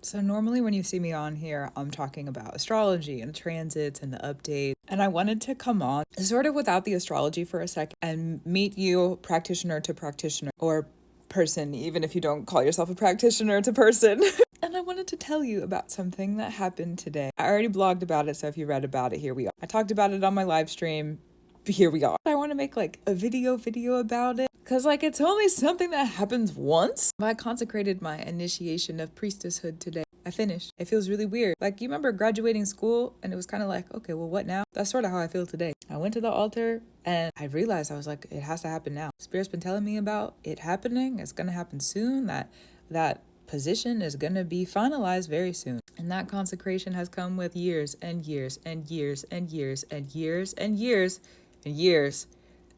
So normally when you see me on here, I'm talking about astrology and transits and the updates. And I wanted to come on sort of without the astrology for a second and meet you practitioner to practitioner, or person, even if you don't call yourself a practitioner, to person. And I wanted to tell you about something that happened today. I already blogged about it, so if you read about it, here we are. I talked about it on my live stream. Here we are. I want to make like a video about it, because like it's only something that happens once. I consecrated my initiation of priestesshood today. I finished. It feels really weird. Like, you remember graduating school and it was kind of like, okay, well, what now? That's sort of how I feel today. I went to the altar and I realized, I was like, it has to happen now. Spirit's been telling me about it happening. It's going to happen soon. That position is going to be finalized very soon. And that consecration has come with years and years and years and years and years and years and years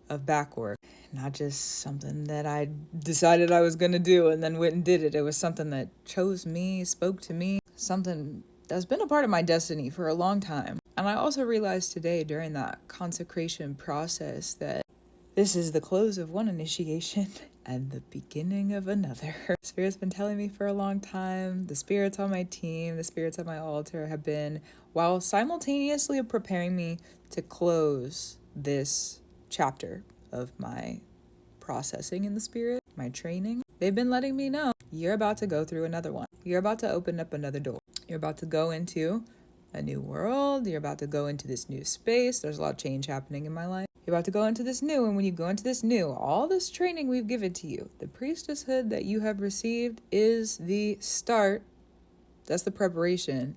of back work. Not just something that I decided I was going to do and then went and did it. It was something that chose me, spoke to me, something that's been a part of my destiny for a long time. And I also realized today during that consecration process that this is the close of one initiation and the beginning of another. Spirit's been telling me for a long time. The spirits on my team, the spirits at my altar have been, while simultaneously preparing me to close this chapter of my processing in the spirit, my training, they've been letting me know, you're about to go through another one. You're about to open up another door. You're about to go into a new world. You're about to go into this new space. There's a lot of change happening in my life. You're about to go into this new, and when you go into this new, all this training we've given to you, the priestesshood that you have received is the start. That's the preparation.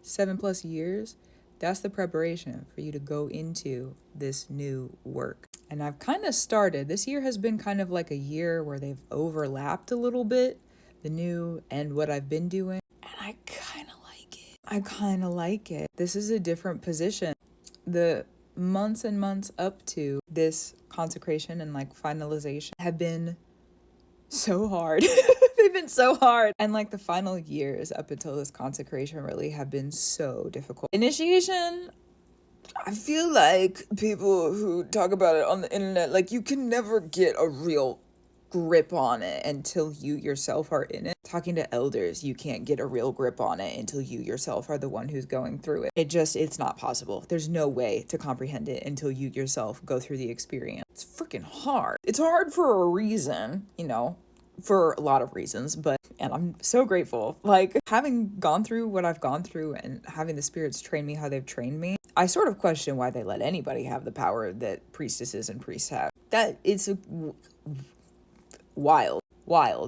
7+ years. That's the preparation for you to go into this new work. And I've kind of started. This year has been kind of like a year where they've overlapped a little bit, the new and what I've been doing. And I kind of like it. This is a different position. The months and months up to this consecration and like finalization have been so hard. They've been so hard. And like the final years up until this consecration really have been so difficult. Initiation, I feel like people who talk about it on the internet, like you can never get a real grip on it until you yourself are in it. Talking to elders, you can't get a real grip on it until you yourself are the one who's going through it. It's not possible. There's no way to comprehend it until you yourself go through the experience. It's freaking hard. It's hard for a reason, for a lot of reasons, and I'm so grateful. Like, having gone through what I've gone through and having the spirits train me how they've trained me, I sort of question why they let anybody have the power that priestesses and priests have. That it's wild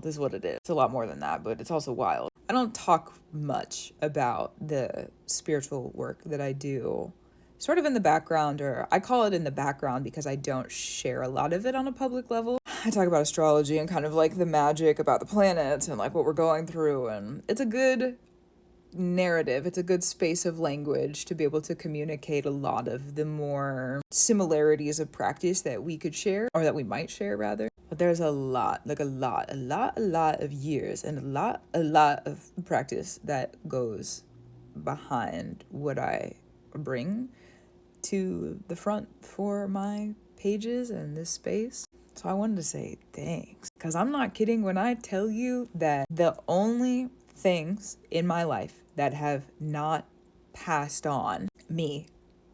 is what it is. It's a lot more than that, but it's also wild. I don't talk much about the spiritual work that I do sort of in the background, or I call it in the background because I don't share a lot of it on a public level. I talk about astrology and kind of like the magic about the planets and like what we're going through, and it's a good narrative. It's a good space of language to be able to communicate a lot of the more similarities of practice that we could share, or that we might share rather. But there's a lot of years and a lot of practice that goes behind what I bring to the front for my pages and this space. So I wanted to say thanks, because I'm not kidding when I tell you that the only things in my life that have not passed on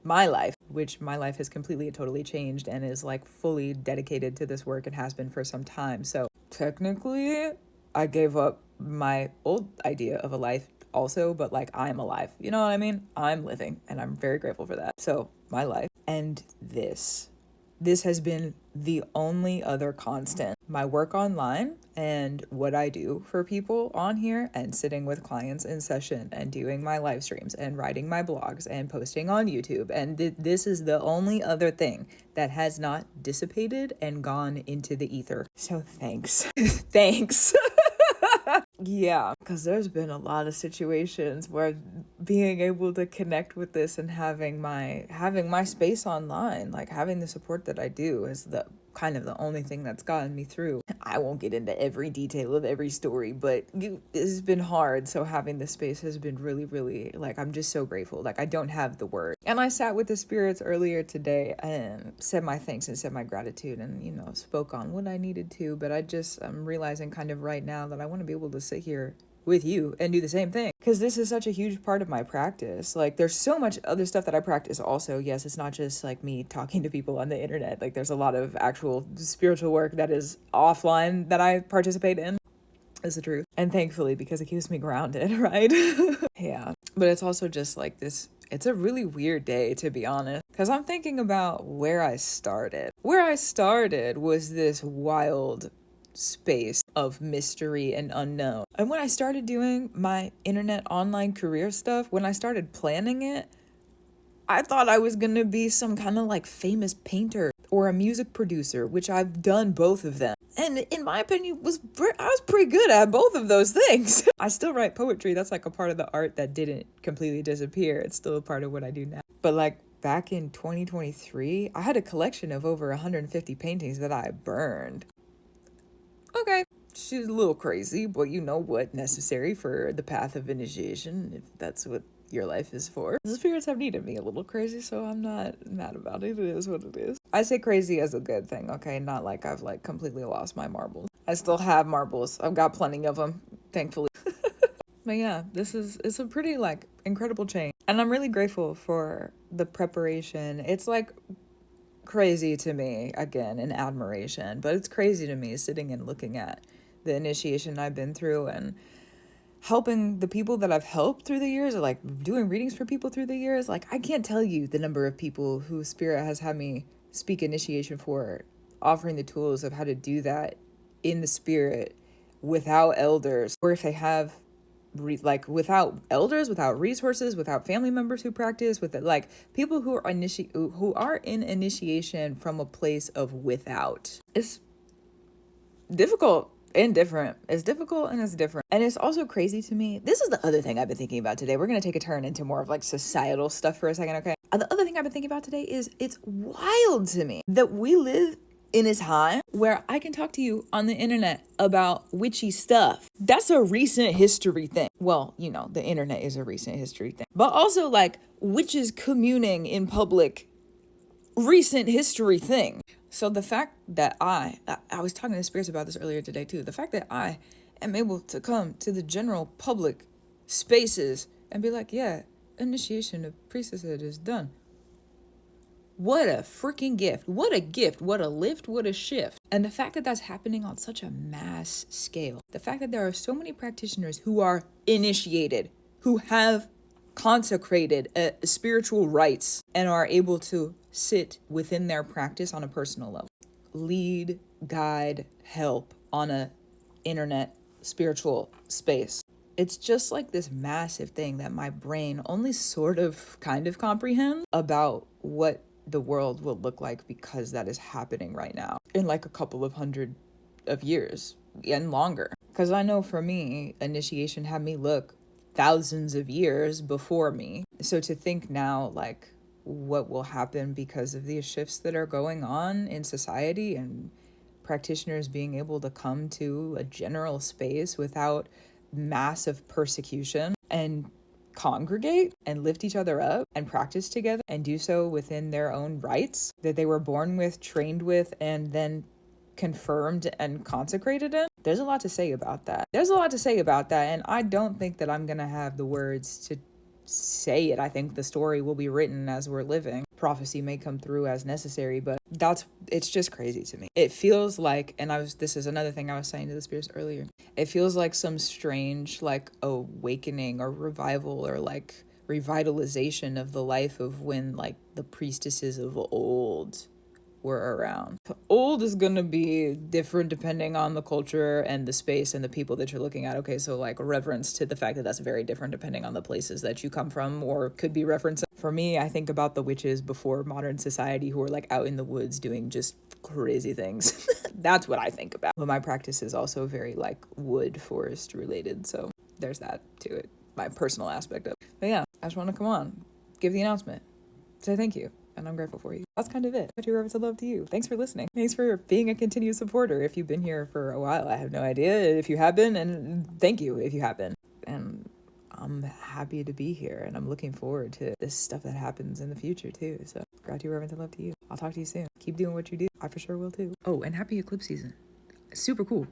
my life, which my life has completely and totally changed and is like fully dedicated to this work and has been for some time. So technically I gave up my old idea of a life also, but like I'm alive, you know what I mean? I'm living, and I'm very grateful for that. So my life and this has been the only other constant. My work online and what I do for people on here, and sitting with clients in session and doing my live streams and writing my blogs and posting on YouTube. And this is the only other thing that has not dissipated and gone into the ether. So thanks. Thanks. Yeah, because there's been a lot of situations where being able to connect with this and having my space online, like having the support that I do, is the kind of the only thing that's gotten me through. I won't get into every detail of every story, but it's been hard. So having this space has been really, really, like, I'm just so grateful. Like, I don't have the word. And I sat with the spirits earlier today and said my thanks and said my gratitude and, spoke on what I needed to. But I'm realizing kind of right now that I want to be able to sit here with you and do the same thing, because this is such a huge part of my practice. Like, there's so much other stuff that I practice also. Yes, it's not just like me talking to people on the internet. Like, there's a lot of actual spiritual work that is offline that I participate in, is the truth. And thankfully, because it keeps me grounded, right? Yeah. But it's also just like this, it's a really weird day, to be honest, because I'm thinking about where I started. Where I started was this wild space of mystery and unknown. And when I started doing my internet online career stuff, when I started planning it, I thought I was gonna be some kind of like famous painter or a music producer, which I've done both of them. And in my opinion, I was pretty good at both of those things. I still write poetry. That's like a part of the art that didn't completely disappear. It's still a part of what I do now. But like back in 2023, I had a collection of over 150 paintings that I burned. Okay, she's a little crazy, but you know what? Necessary for the path of initiation, if that's what your life is for. The spirits have needed me a little crazy, so I'm not mad about it. It is what it is. I say crazy as a good thing, okay? Not like I've like completely lost my marbles. I still have marbles. I've got plenty of them, thankfully. But yeah, it's a pretty like incredible change. And I'm really grateful for the preparation. It's like crazy to me, again, in admiration, but it's crazy to me sitting and looking at the initiation I've been through and helping the people that I've helped through the years, or like doing readings for people through the years. Like, I can't tell you the number of people who Spirit has had me speak initiation for, offering the tools of how to do that in the spirit without elders, or if they have without elders, without resources, without family members who practice, with it, like people who are in initiation from a place of without. It's difficult and different. It's difficult and it's different. And it's also crazy to me. This is the other thing I've been thinking about today. We're going to take a turn into more of like societal stuff for a second, okay? The other thing I've been thinking about today is it's wild to me that we live in a time where I can talk to you on the internet about witchy stuff. That's a recent history thing. Well, you know, the internet is a recent history thing. But also like witches communing in public, recent history thing. So the fact that I was talking to spirits about this earlier today too. The fact that I am able to come to the general public spaces and be like, yeah, initiation of priestesshood is done. What a freaking gift. What a gift. What a lift. What a shift. And the fact that that's happening on such a mass scale. The fact that there are so many practitioners who are initiated, who have consecrated spiritual rites and are able to sit within their practice on a personal level. Lead, guide, help on a internet spiritual space. It's just like this massive thing that my brain only sort of kind of comprehends about what the world will look like, because that is happening right now in like a couple of hundred of years and longer. Because I know for me, initiation had me look thousands of years before me. So to think now like what will happen because of these shifts that are going on in society and practitioners being able to come to a general space without massive persecution and congregate and lift each other up and practice together and do so within their own rights that they were born with, trained with, and then confirmed and consecrated in. There's a lot to say about that. And I don't think that I'm gonna have the words to say it. I think the story will be written as we're living. Prophecy may come through as necessary, but it's just crazy to me. It feels like, this is another thing I was saying to the spirits earlier, it feels like some strange like awakening or revival or like revitalization of the life of when like the priestesses of old were around. Old is gonna be different depending on the culture and the space and the people that you're looking at. Okay, so like reverence to the fact that that's very different depending on the places that you come from, or could be referenced. For me, I think about the witches before modern society who are like out in the woods doing just crazy things. That's what I think about. But my practice is also very like wood forest related, so there's that to it, my personal aspect of it. But yeah, I just want to come on, give the announcement, say thank you. And I'm grateful for you. That's kind of it. Gratitude, reverence, and love to you. Thanks for listening. Thanks for being a continued supporter. If you've been here for a while, I have no idea if you have been, and thank you if you have been. And I'm happy to be here, and I'm looking forward to this stuff that happens in the future too. So gratitude, reverence, and love to you. I'll talk to you soon. Keep doing what you do. I for sure will too. Oh, and happy eclipse season. Super cool.